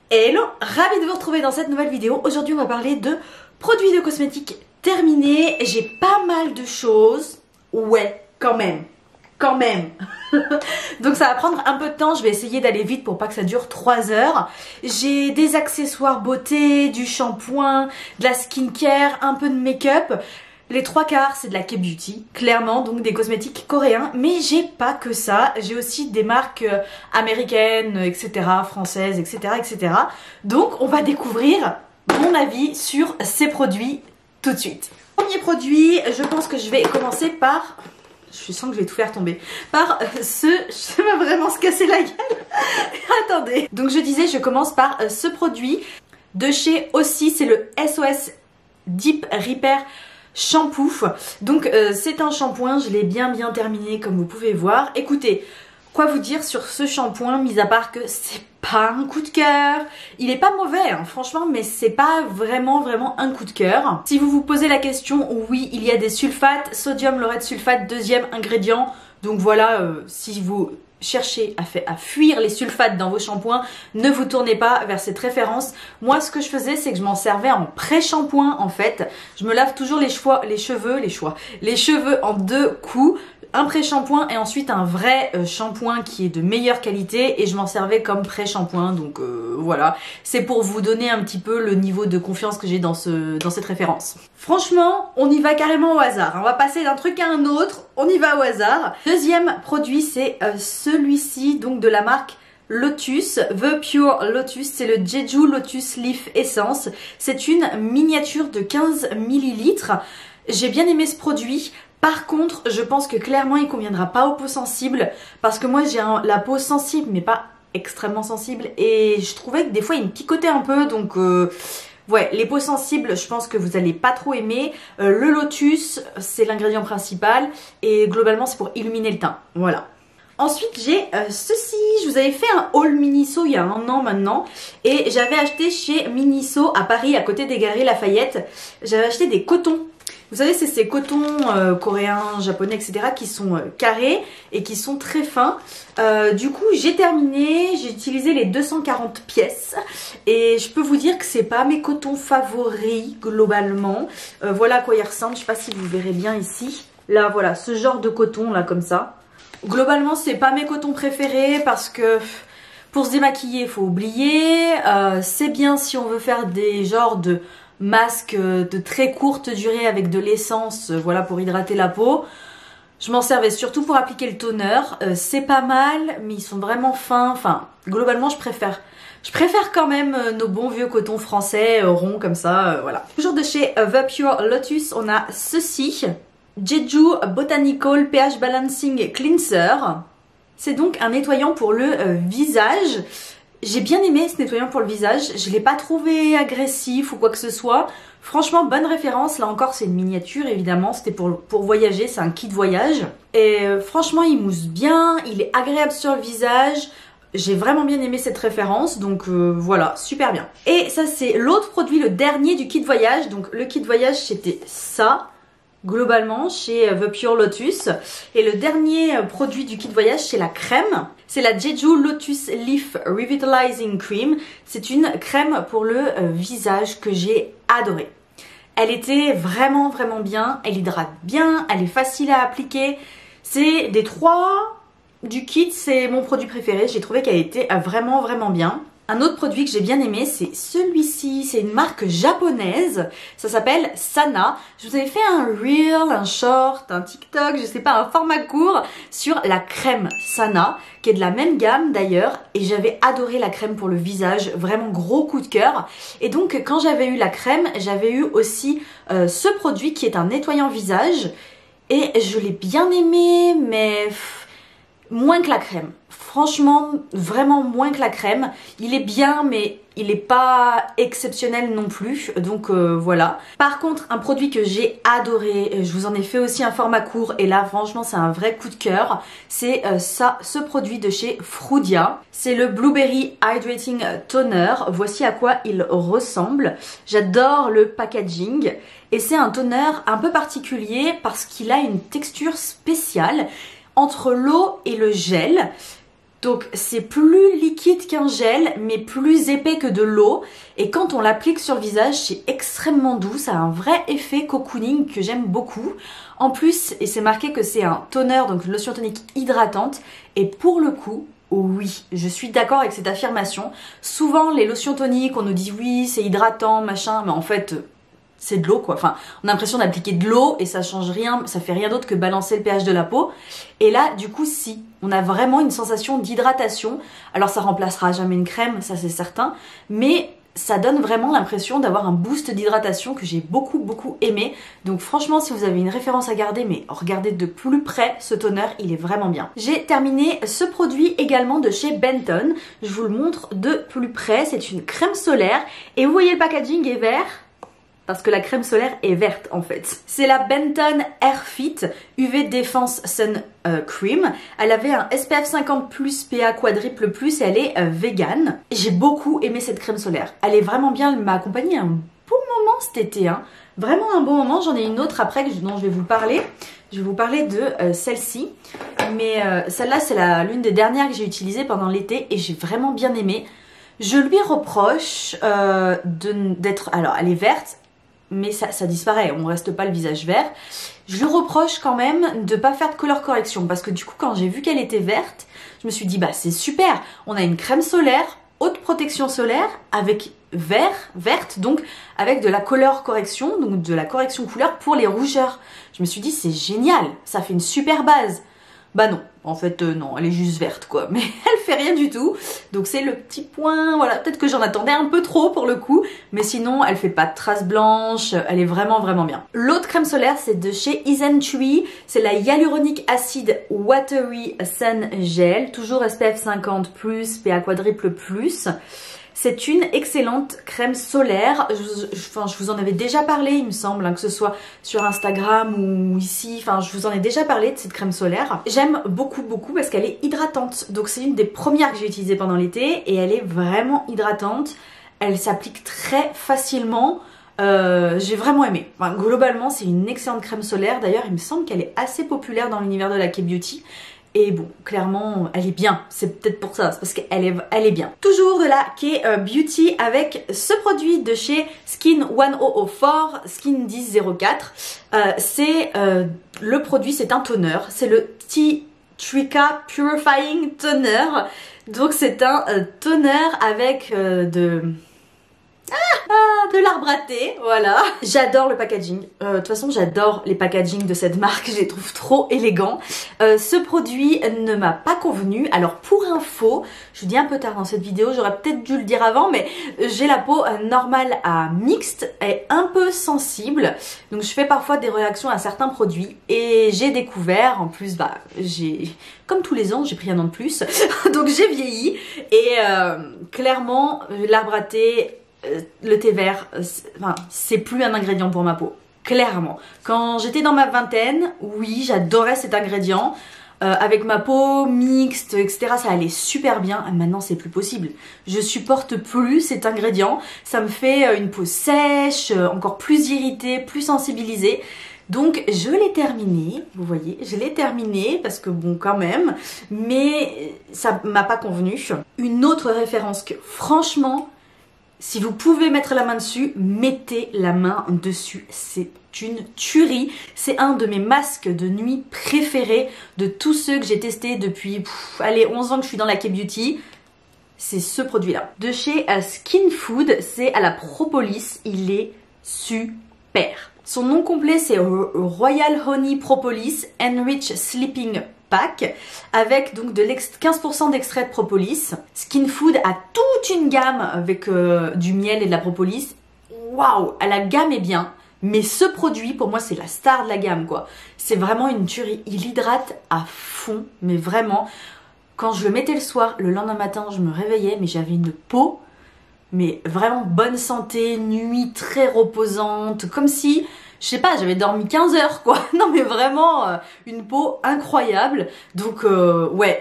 Hello, ravie de vous retrouver dans cette nouvelle vidéo. Aujourd'hui on va parler de produits de cosmétiques terminés. J'ai pas mal de choses. Ouais, quand même. Donc ça va prendre un peu de temps, je vais essayer d'aller vite pour pas que ça dure 3 heures. J'ai des accessoires beauté, du shampoing, de la skincare, un peu de make-up. Les 3/4 c'est de la K-beauty, clairement, donc des cosmétiques coréens, mais j'ai pas que ça, j'ai aussi des marques américaines, etc., françaises, etc., etc. Donc on va découvrir mon avis sur ces produits tout de suite. Premier produit, je pense que je vais commencer par... Je sens que je vais tout faire tomber. Par je vais vraiment se casser la gueule. Attendez. Donc je disais, je commence par ce produit de chez Aussie, c'est le SOS Deep Repair Shampoo. Donc c'est un shampoing, je l'ai bien terminé comme vous pouvez voir. Écoutez, quoi vous dire sur ce shampoing, mis à part que c'est pas un coup de cœur. Il est pas mauvais hein, franchement, mais c'est pas vraiment un coup de cœur. Si vous vous posez la question, oui il y a des sulfates, sodium laureth sulfate, deuxième ingrédient. Donc voilà, si vous cherchez à fuir les sulfates dans vos shampoings, ne vous tournez pas vers cette référence. Moi ce que je faisais c'est que je m'en servais en pré-shampoing en fait. Je me lave toujours les cheveux en 2 coups. Un pré-shampoing et ensuite un vrai shampoing qui est de meilleure qualité et je m'en servais comme pré-shampoing, donc voilà. C'est pour vous donner un petit peu le niveau de confiance que j'ai dans cette référence. Franchement, on y va carrément au hasard. On va passer d'un truc à un autre, on y va au hasard. Deuxième produit, c'est celui-ci, donc de la marque Lotus, The Pure Lotus, c'est le Jeju Lotus Leaf Essence. C'est une miniature de 15 ml. J'ai bien aimé ce produit. Par contre, je pense que clairement il conviendra pas aux peaux sensibles parce que moi j'ai la peau sensible mais pas extrêmement sensible et je trouvais que des fois il me picotait un peu, donc ouais, les peaux sensibles je pense que vous allez pas trop aimer. Le lotus c'est l'ingrédient principal et globalement c'est pour illuminer le teint, voilà. Ensuite j'ai ceci, je vous avais fait un haul Miniso il y a 1 an maintenant et j'avais acheté chez Miniso à Paris à côté des Galeries Lafayette. J'avais acheté des cotons. Vous savez, c'est ces cotons coréens, japonais, etc. qui sont carrés et qui sont très fins. Du coup, j'ai terminé, j'ai utilisé les 240 pièces et je peux vous dire que c'est pas mes cotons favoris globalement. Voilà à quoi ils ressemblent, je sais pas si vous verrez bien ici. Là, voilà, ce genre de coton là comme ça. Globalement, c'est pas mes cotons préférés parce que pour se démaquiller, il faut oublier. C'est bien si on veut faire des genres de masque de très courte durée avec de l'essence, voilà, pour hydrater la peau. Je m'en servais surtout pour appliquer le toner. C'est pas mal, mais ils sont vraiment fins. Enfin, globalement, je préfère quand même nos bons vieux cotons français ronds comme ça, voilà. Toujours de chez The Pure Lotus, on a ceci, Jeju Botanical pH Balancing Cleanser. C'est donc un nettoyant pour le visage. J'ai bien aimé ce nettoyant pour le visage, je l'ai pas trouvé agressif ou quoi que ce soit. Franchement, bonne référence, là encore c'est une miniature évidemment, c'était pour voyager, c'est un kit voyage. Et franchement il mousse bien, il est agréable sur le visage. J'ai vraiment bien aimé cette référence, donc voilà, super bien. Et ça c'est l'autre produit, le dernier du kit voyage. Donc le kit voyage c'était ça, globalement chez The Pure Lotus. Et le dernier produit du kit voyage c'est la crème. C'est la Jeju Lotus Leaf Revitalizing Cream. C'est une crème pour le visage que j'ai adorée. Elle était vraiment bien, elle hydrate bien, elle est facile à appliquer. C'est des 3 du kit, c'est mon produit préféré. J'ai trouvé qu'elle était vraiment bien. Un autre produit que j'ai bien aimé, c'est celui-ci. C'est une marque japonaise. Ça s'appelle Sana. Je vous avais fait un reel, un short, un TikTok, je sais pas, un format court sur la crème Sana, qui est de la même gamme d'ailleurs. Et j'avais adoré la crème pour le visage. Vraiment gros coup de cœur. Et donc, quand j'avais eu la crème, j'avais eu aussi ce produit qui est un nettoyant visage. Et je l'ai bien aimé, mais moins que la crème. Franchement, vraiment moins que la crème. Il est bien, mais il n'est pas exceptionnel non plus. Donc voilà. Par contre, un produit que j'ai adoré, je vous en ai fait aussi un format court. Et là, franchement, c'est un vrai coup de cœur. C'est ce produit de chez Frudia. C'est le Blueberry Hydrating Toner. Voici à quoi il ressemble. J'adore le packaging. Et c'est un toner un peu particulier parce qu'il a une texture spéciale entre l'eau et le gel. Donc c'est plus liquide qu'un gel mais plus épais que de l'eau et quand on l'applique sur le visage c'est extrêmement doux, ça a un vrai effet cocooning que j'aime beaucoup. En plus, et c'est marqué que c'est un toner, donc une lotion tonique hydratante et pour le coup, oui, je suis d'accord avec cette affirmation. Souvent les lotions toniques on nous dit oui c'est hydratant machin mais en fait c'est de l'eau quoi, enfin on a l'impression d'appliquer de l'eau et ça change rien, ça fait rien d'autre que balancer le pH de la peau. Et là du coup si, on a vraiment une sensation d'hydratation. Alors ça remplacera jamais une crème, ça c'est certain, mais ça donne vraiment l'impression d'avoir un boost d'hydratation que j'ai beaucoup aimé. Donc franchement si vous avez une référence à garder, mais regardez de plus près ce toner, il est vraiment bien. J'ai terminé ce produit également de chez Benton, je vous le montre de plus près, c'est une crème solaire et vous voyez le packaging est vert parce que la crème solaire est verte en fait. C'est la Benton Airfit UV Defense Sun Cream. Elle avait un SPF 50+, PA quadruple plus et elle est vegan. J'ai beaucoup aimé cette crème solaire. Elle est vraiment bien, elle m'a accompagnée un bon moment cet été. Hein. Vraiment un bon moment. J'en ai une autre après dont je vais vous parler. Je vais vous parler de celle-ci. Mais celle-là c'est l'une des dernières que j'ai utilisées pendant l'été et j'ai vraiment bien aimé. Je lui reproche d'être... Alors elle est verte, mais ça disparaît, on reste pas le visage vert. Je lui reproche quand même de pas faire de color correction parce que du coup quand j'ai vu qu'elle était verte, je me suis dit bah c'est super, on a une crème solaire, haute protection solaire avec verte, donc avec de la color correction, donc de la correction couleur pour les rougeurs. Je me suis dit c'est génial, ça fait une super base. Bah non, en fait non, elle est juste verte quoi, mais elle fait rien du tout. Donc c'est le petit point, voilà, peut-être que j'en attendais un peu trop pour le coup, mais sinon elle fait pas de traces blanches, elle est vraiment bien. L'autre crème solaire c'est de chez Isntree, c'est la Hyaluronic Acid Watery Sun Gel, toujours SPF 50+, PA quadruple plus. C'est une excellente crème solaire, je vous en avais déjà parlé il me semble, hein, que ce soit sur Instagram ou ici, enfin je vous en ai déjà parlé de cette crème solaire. J'aime beaucoup parce qu'elle est hydratante, donc c'est une des premières que j'ai utilisées pendant l'été et elle est vraiment hydratante, elle s'applique très facilement. J'ai vraiment aimé. Enfin, globalement c'est une excellente crème solaire, d'ailleurs il me semble qu'elle est assez populaire dans l'univers de la K-beauty. Et bon, clairement, elle est bien. C'est peut-être pour ça, c'est parce qu'elle est bien. Toujours de la K-beauty avec ce produit de chez Skin 1004, Skin 1004. C'est le produit, c'est un toner. C'est le Tea Trika Purifying Toner. Donc c'est un toner avec de l'arbre à thé, voilà. J'adore le packaging. De toute façon, j'adore les packagings de cette marque. Je les trouve trop élégants. Ce produit ne m'a pas convenu. Alors pour info, je dis un peu tard dans cette vidéo, j'aurais peut-être dû le dire avant, mais j'ai la peau normale à mixte et un peu sensible. Donc je fais parfois des réactions à certains produits et j'ai découvert, en plus bah j'ai, comme tous les ans, j'ai pris un an de plus. Donc j'ai vieilli et clairement l'arbre à thé, le thé vert, c'est plus un ingrédient pour ma peau, clairement. Quand j'étais dans ma vingtaine, oui, j'adorais cet ingrédient. Avec ma peau mixte, etc., ça allait super bien. Maintenant, c'est plus possible. Je supporte plus cet ingrédient. Ça me fait une peau sèche, encore plus irritée, plus sensibilisée. Donc je l'ai terminé, vous voyez, je l'ai terminé parce que bon quand même, mais ça m'a pas convenu. Une autre référence que franchement, si vous pouvez mettre la main dessus, mettez la main dessus. C'est une tuerie. C'est un de mes masques de nuit préférés de tous ceux que j'ai testés depuis allez, 11 ans que je suis dans la K-beauty. C'est ce produit-là. De chez Skin Food, c'est à la propolis. Il est super. Son nom complet, c'est Royal Honey Propolis Enrich Sleeping Pack avec donc de 15% d'extrait de propolis. Skin Food a toute une gamme avec du miel et de la propolis. Waouh, la gamme est bien, mais ce produit pour moi c'est la star de la gamme quoi. C'est vraiment une tuerie, il hydrate à fond, mais vraiment quand je le mettais le soir, le lendemain matin je me réveillais mais j'avais une peau mais vraiment bonne santé, nuit très reposante, comme si je sais pas, j'avais dormi 15 heures quoi. Non mais vraiment une peau incroyable. Donc ouais,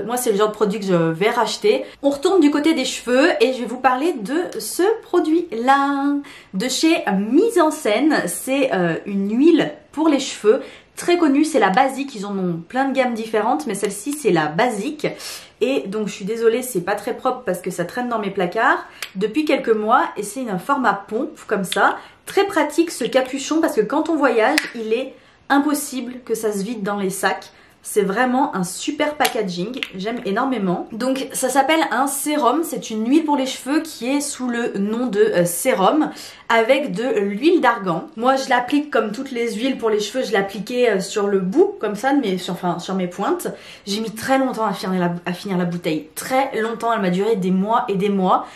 moi c'est le genre de produit que je vais racheter. On retourne du côté des cheveux et je vais vous parler de ce produit là de chez Mise en Scène. C'est une huile pour les cheveux très connue, c'est la basique, ils en ont plein de gammes différentes, mais celle-ci c'est la basique. Et donc je suis désolée, c'est pas très propre parce que ça traîne dans mes placards depuis quelques mois et c'est un format pompe comme ça. Très pratique ce capuchon parce que quand on voyage, il est impossible que ça se vide dans les sacs. C'est vraiment un super packaging, j'aime énormément. Donc ça s'appelle un sérum, c'est une huile pour les cheveux qui est sous le nom de sérum avec de l'huile d'argan. Moi je l'applique comme toutes les huiles pour les cheveux, je l'appliquais sur le bout comme ça, sur mes pointes. J'ai mis très longtemps à finir la bouteille, très longtemps, elle m'a duré des mois et des mois.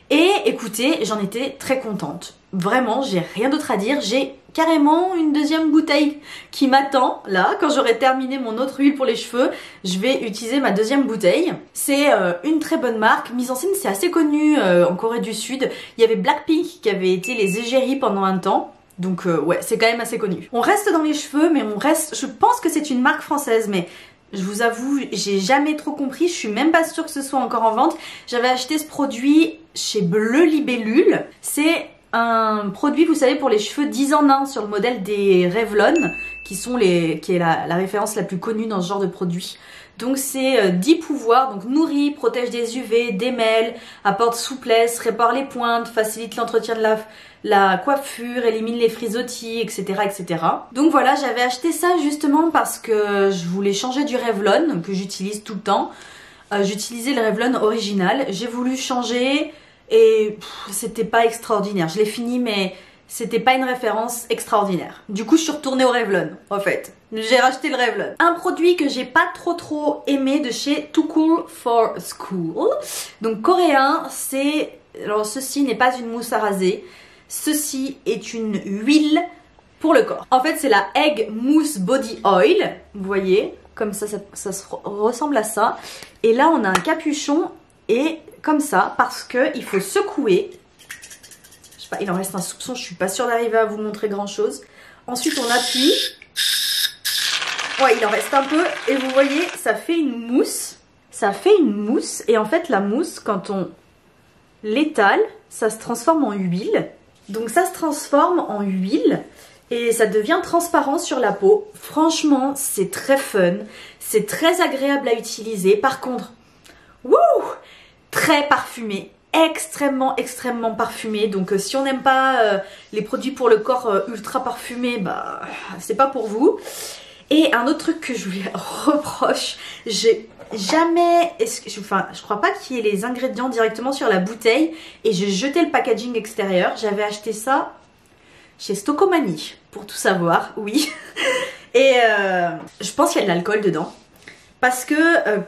Et écoutez, j'en étais très contente. Vraiment, j'ai rien d'autre à dire. J'ai carrément une deuxième bouteille qui m'attend. Là, quand j'aurai terminé mon autre huile pour les cheveux, je vais utiliser ma deuxième bouteille. C'est une très bonne marque. Mise en scène, c'est assez connu en Corée du Sud. Il y avait Blackpink qui avait été les égéries pendant un temps. Donc ouais, c'est quand même assez connu. On reste dans les cheveux, mais on reste... Je pense que c'est une marque française, mais... Je vous avoue, j'ai jamais trop compris, je suis même pas sûre que ce soit encore en vente. J'avais acheté ce produit chez Bleu Libellule. C'est un produit, vous savez, pour les cheveux 10 en 1 sur le modèle des Revlon, qui est la référence la plus connue dans ce genre de produit. Donc c'est 10 pouvoirs, donc nourrit, protège des UV, démêle, apporte souplesse, répare les pointes, facilite l'entretien de la coiffure, élimine les frisottis, etc., etc. Donc voilà, j'avais acheté ça justement parce que je voulais changer du Revlon que j'utilise tout le temps. J'utilisais le Revlon original, j'ai voulu changer et c'était pas extraordinaire. Je l'ai fini mais c'était pas une référence extraordinaire. Du coup je suis retournée au Revlon en fait. J'ai racheté le Revlon. Un produit que j'ai pas trop aimé de chez Too Cool for School. Donc coréen, c'est... Alors ceci n'est pas une mousse à raser. Ceci est une huile pour le corps. En fait c'est la Egg Mousse Body Oil. Vous voyez, comme ça ressemble à ça. Et là on a un capuchon et comme ça parce que il faut secouer. Je sais pas, il en reste un soupçon, je suis pas sûre d'arriver à vous montrer grand chose. Ensuite on appuie. Ouais, il en reste un peu et vous voyez, ça fait une mousse. Ça fait une mousse et en fait la mousse, quand on l'étale, ça se transforme en huile. Donc ça se transforme en huile et ça devient transparent sur la peau. Franchement, c'est très fun, c'est très agréable à utiliser. Par contre, très parfumé, extrêmement parfumé. Donc si on n'aime pas les produits pour le corps ultra parfumés, bah c'est pas pour vous. Et un autre truc que je lui reproche, j'ai jamais... je crois pas qu'il y ait les ingrédients directement sur la bouteille et j'ai jeté le packaging extérieur. J'avais acheté ça chez Stocomanie, pour tout savoir, oui. Et je pense qu'il y a de l'alcool dedans. Parce que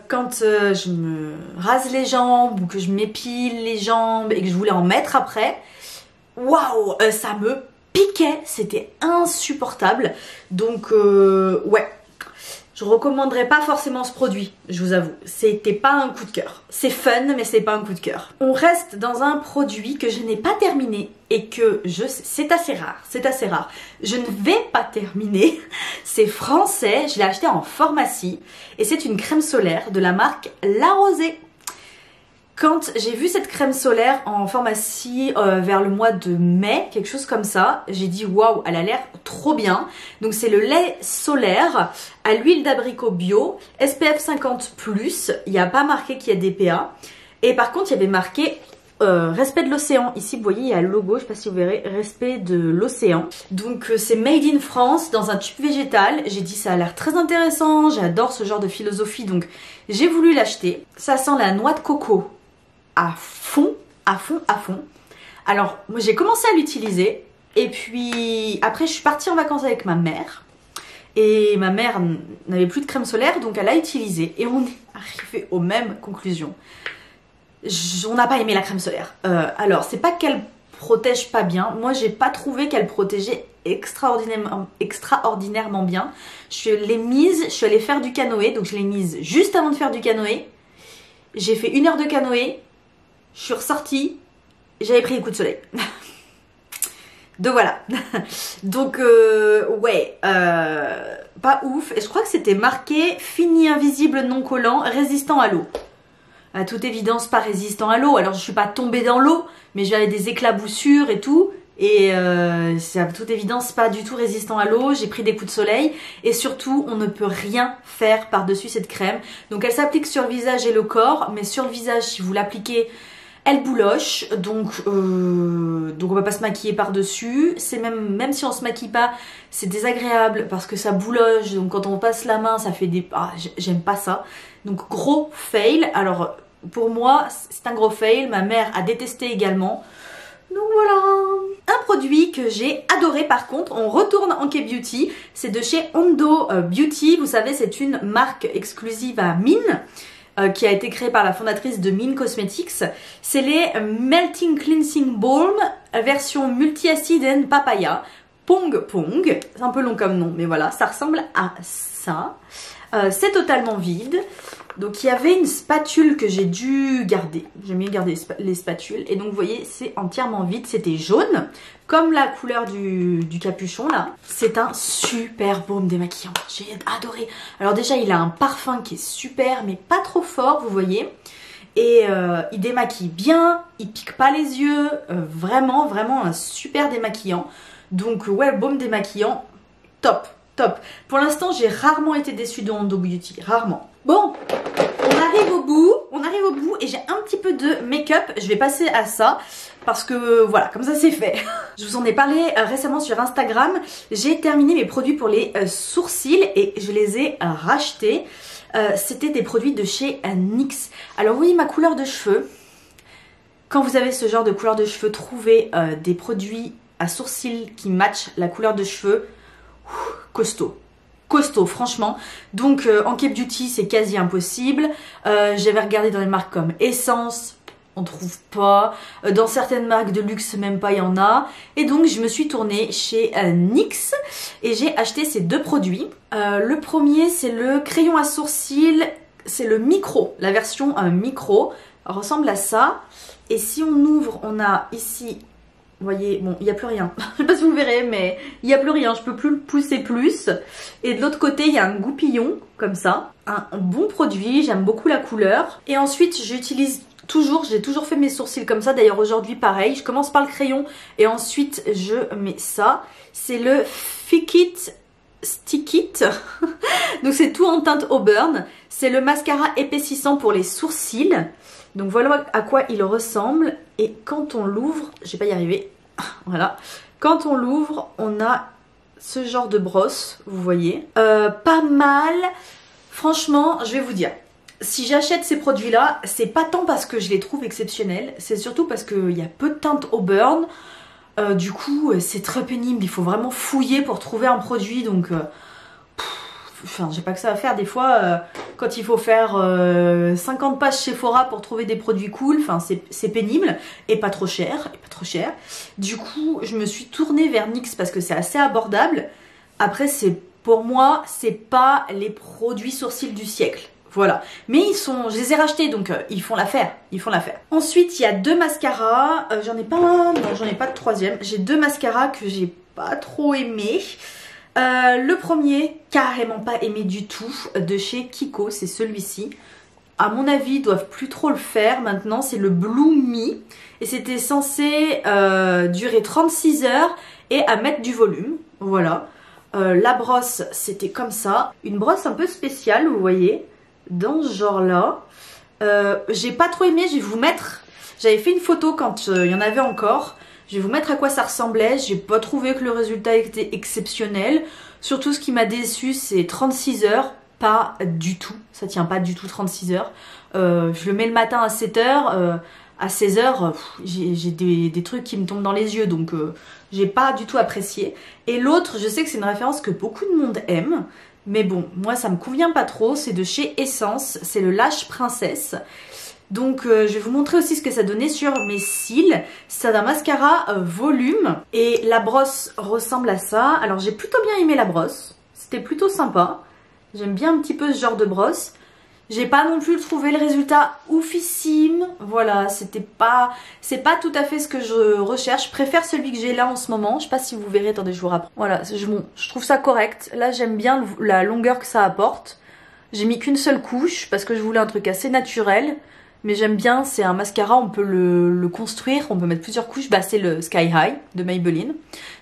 quand je me rase les jambes ou que je m'épile les jambes et que je voulais en mettre après, waouh, ça me piquait, c'était insupportable. Donc ouais, je recommanderais pas forcément ce produit, je vous avoue. C'était pas un coup de cœur. C'est fun, mais c'est pas un coup de cœur. On reste dans un produit que je n'ai pas terminé et que c'est assez rare. Je ne vais pas terminer. C'est français, je l'ai acheté en pharmacie et c'est une crème solaire de la marque La Rosée. Quand j'ai vu cette crème solaire en pharmacie vers le mois de mai, quelque chose comme ça, j'ai dit waouh, elle a l'air trop bien. Donc c'est le lait solaire à l'huile d'abricot bio, SPF 50+, il n'y a pas marqué qu'il y a DPA. Et par contre il y avait marqué respect de l'océan. Ici vous voyez il y a le logo, je ne sais pas si vous verrez, respect de l'océan. Donc c'est made in France dans un tube végétal. J'ai dit ça a l'air très intéressant, j'adore ce genre de philosophie donc j'ai voulu l'acheter. Ça sent la noix de coco à fond. Alors moi j'ai commencé à l'utiliser et puis après je suis partie en vacances avec ma mère et ma mère n'avait plus de crème solaire donc elle a utilisé et on est arrivé aux mêmes conclusions. On n'a pas aimé la crème solaire. Alors c'est pas qu'elle protège pas bien, moi j'ai pas trouvé qu'elle protégeait extraordinairement bien. Je suis allée faire du canoë, donc je l'ai mise juste avant de faire du canoë. J'ai fait 1 heure de canoë. Je suis ressortie, j'avais pris des coups de soleil. Donc voilà. Donc ouais, pas ouf. Et je crois que c'était marqué fini invisible non collant, résistant à l'eau. À toute évidence pas résistant à l'eau. Alors je suis pas tombée dans l'eau, mais j'avais des éclaboussures et tout. et c'est à toute évidence pas du tout résistant à l'eau. J'ai pris des coups de soleil et surtout on ne peut rien faire par-dessus cette crème. Donc elle s'applique sur le visage et le corps, mais sur le visage si vous l'appliquez elle bouloche, donc on va pas se maquiller par-dessus. C'est même si on se maquille pas, c'est désagréable parce que ça bouloche, donc quand on passe la main ça fait des... Ah, j'aime pas ça. Donc gros fail. Alors pour moi c'est un gros fail, ma mère a détesté également. Donc voilà. Un produit que j'ai adoré par contre, on retourne en K-Beauty, c'est de chez Hondo Beauty. Vous savez c'est une marque exclusive à Mine. Qui a été créée par la fondatrice de Mine Cosmetics. C'est les Melting Cleansing Balm version multi-acide and papaya. Pong Pong. C'est un peu long comme nom, mais voilà, ça ressemble à ça. C'est totalement vide. Donc il y avait une spatule que j'ai dû garder. J'aime bien garder les spatules. Et donc vous voyez, c'est entièrement vide. C'était jaune, comme la couleur du capuchon là. C'est un super baume démaquillant. J'ai adoré. Alors déjà, il a un parfum qui est super, mais pas trop fort, vous voyez. Et il démaquille bien, il pique pas les yeux. Vraiment, vraiment un super démaquillant. Donc ouais, baume démaquillant, top. Top. Pour l'instant, j'ai rarement été déçue de Hondo Beauty. Rarement. Bon, on arrive au bout et j'ai un petit peu de make-up. Je vais passer à ça parce que voilà, comme ça c'est fait. Je vous en ai parlé récemment sur Instagram. J'ai terminé mes produits pour les sourcils et je les ai rachetés. C'était des produits de chez NYX. Alors oui, ma couleur de cheveux. Quand vous avez ce genre de couleur de cheveux, trouvez des produits à sourcils qui matchent la couleur de cheveux. Costaud franchement. Donc en K-Beauty c'est quasi impossible. J'avais regardé dans les marques comme Essence, on trouve pas. Dans certaines marques de luxe même pas, il y en a. Et donc je me suis tournée chez NYX et j'ai acheté ces deux produits. Le premier c'est le crayon à sourcils, c'est le micro, la version micro. Elle ressemble à ça. Et si on ouvre, on a ici... Vous voyez, bon, il n'y a plus rien. Je sais pas si vous verrez, mais il n'y a plus rien. Je peux plus le pousser plus. Et de l'autre côté, il y a un goupillon, comme ça. Un bon produit, j'aime beaucoup la couleur. Et ensuite, j'utilise toujours, j'ai toujours fait mes sourcils comme ça. D'ailleurs, aujourd'hui, pareil. Je commence par le crayon et ensuite, je mets ça. C'est le Fake It Stick It. Donc, c'est tout en teinte auburn. C'est le mascara épaississant pour les sourcils. Donc voilà à quoi il ressemble. Et quand on l'ouvre, je vais pas y arriver. Voilà. Quand on l'ouvre, on a ce genre de brosse, vous voyez. Pas mal. Franchement, je vais vous dire. Si j'achète ces produits-là, c'est pas tant parce que je les trouve exceptionnels. C'est surtout parce qu'il y a peu de teinte auburn. Du coup, c'est très pénible. Il faut vraiment fouiller pour trouver un produit. Donc... Enfin, j'ai pas que ça à faire des fois quand il faut faire 50 pages chez Sephora pour trouver des produits cool, enfin c'est pénible et pas trop cher, Du coup, je me suis tournée vers NYX parce que c'est assez abordable. Après, pour moi, c'est pas les produits sourcils du siècle. Voilà. Mais je les ai rachetés donc ils font l'affaire. Ensuite, il y a deux mascaras. J'en ai pas de troisième. J'ai deux mascaras que j'ai pas trop aimés. Le premier, carrément pas aimé du tout, de chez Kiko, c'est celui-ci. À mon avis, ils doivent plus trop le faire maintenant, c'est le Blue Me. Et c'était censé durer 36 heures et à mettre du volume, voilà. La brosse, c'était comme ça. Une brosse un peu spéciale, vous voyez, dans ce genre-là. J'ai pas trop aimé, je vais vous mettre... J'avais fait une photo quand il y en avait encore. Je vais vous mettre à quoi ça ressemblait. J'ai pas trouvé que le résultat était exceptionnel. Surtout ce qui m'a déçu, c'est 36 heures. Pas du tout. Ça tient pas du tout 36 heures. Je le mets le matin à 7 heures. À 16 heures, j'ai des trucs qui me tombent dans les yeux. Donc j'ai pas du tout apprécié. Et l'autre, je sais que c'est une référence que beaucoup de monde aime. Mais bon, moi ça me convient pas trop. C'est de chez Essence. C'est le Lash Princesse. Donc je vais vous montrer aussi ce que ça donnait sur mes cils. C'est un mascara volume et la brosse ressemble à ça. Alors j'ai plutôt bien aimé la brosse, c'était plutôt sympa. J'aime bien un petit peu ce genre de brosse. J'ai pas non plus trouvé le résultat oufissime. Voilà, c'est pas tout à fait ce que je recherche. Je préfère celui que j'ai là en ce moment. Je sais pas si vous verrez, attendez, je vous rapproche. Voilà, je trouve ça correct. Là j'aime bien la longueur que ça apporte. J'ai mis qu'une seule couche parce que je voulais un truc assez naturel. mais j'aime bien, c'est un mascara, on peut le construire, on peut mettre plusieurs couches. Bah c'est le Sky High de Maybelline.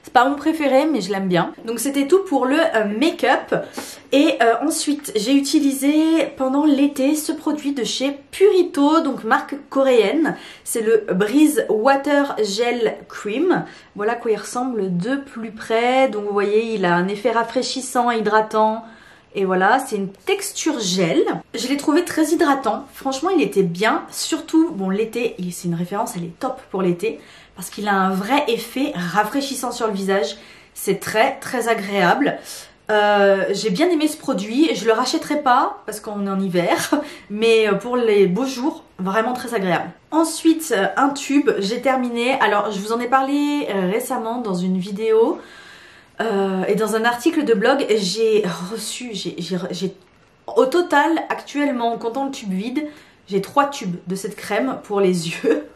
C'est pas mon préféré mais je l'aime bien. Donc c'était tout pour le make-up. Et ensuite j'ai utilisé pendant l'été ce produit de chez Purito, donc marque coréenne. C'est le Breeze Water Gel Cream. Voilà à quoi il ressemble de plus près. Donc vous voyez, il a un effet rafraîchissant, hydratant. Et voilà, c'est une texture gel. Je l'ai trouvé très hydratant. Franchement, il était bien. Surtout, bon, l'été, c'est une référence, elle est top pour l'été. Parce qu'il a un vrai effet rafraîchissant sur le visage. C'est très, très agréable. J'ai bien aimé ce produit. Je le rachèterai pas parce qu'on est en hiver. Mais pour les beaux jours, vraiment très agréable. Ensuite, un tube, j'ai terminé. Alors, je vous en ai parlé récemment dans une vidéo. Et dans un article de blog, j'ai reçu, au total, actuellement, en comptant le tube vide, j'ai 3 tubes de cette crème pour les yeux.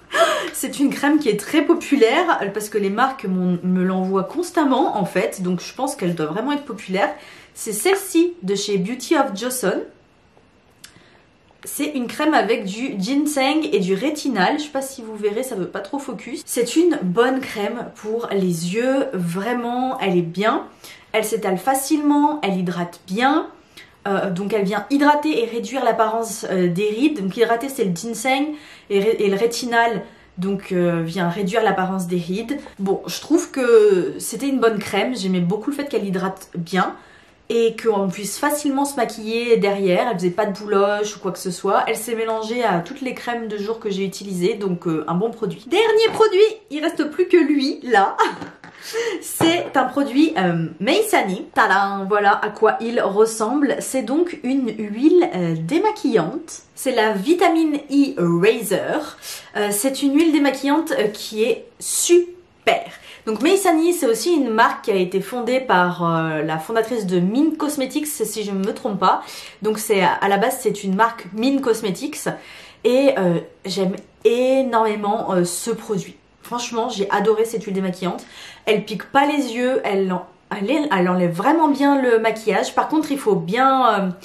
C'est une crème qui est très populaire parce que les marques me l'envoient constamment en fait, donc je pense qu'elle doit vraiment être populaire. C'est celle-ci de chez Beauty of Joseon. C'est une crème avec du ginseng et du rétinal. Je sais pas si vous verrez, ça veut pas trop focus. C'est une bonne crème pour les yeux. Vraiment, elle est bien. Elle s'étale facilement, elle hydrate bien. Donc elle vient hydrater et réduire l'apparence des rides. Donc hydrater c'est le ginseng et le rétinal donc vient réduire l'apparence des rides. Bon, je trouve que c'était une bonne crème. J'aimais beaucoup le fait qu'elle hydrate bien. Et qu'on puisse facilement se maquiller derrière. Elle faisait pas de bouloche ou quoi que ce soit. Elle s'est mélangée à toutes les crèmes de jour que j'ai utilisées, donc un bon produit. Dernier produit, il reste plus que lui, là. C'est un produit Meisani. Tadam, voilà à quoi il ressemble. C'est donc une huile démaquillante. C'est la Vitamine E Razor. C'est une huile démaquillante qui est super. Donc Meisani, c'est aussi une marque qui a été fondée par la fondatrice de Min Cosmetics, si je ne me trompe pas. Donc à la base c'est une marque Min Cosmetics et j'aime énormément ce produit. Franchement, j'ai adoré cette huile démaquillante. Elle pique pas les yeux, elle enlève vraiment bien le maquillage. Par contre, il faut bien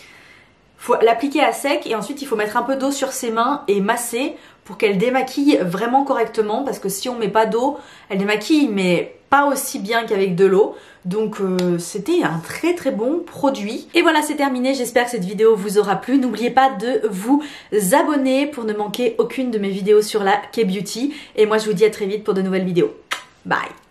faut l'appliquer à sec et ensuite il faut mettre un peu d'eau sur ses mains et masser pour qu'elle démaquille vraiment correctement, parce que si on met pas d'eau, elle démaquille mais pas aussi bien qu'avec de l'eau. Donc c'était un très très bon produit. Et voilà, c'est terminé, j'espère que cette vidéo vous aura plu. N'oubliez pas de vous abonner pour ne manquer aucune de mes vidéos sur la K-Beauty. Et moi je vous dis à très vite pour de nouvelles vidéos. Bye!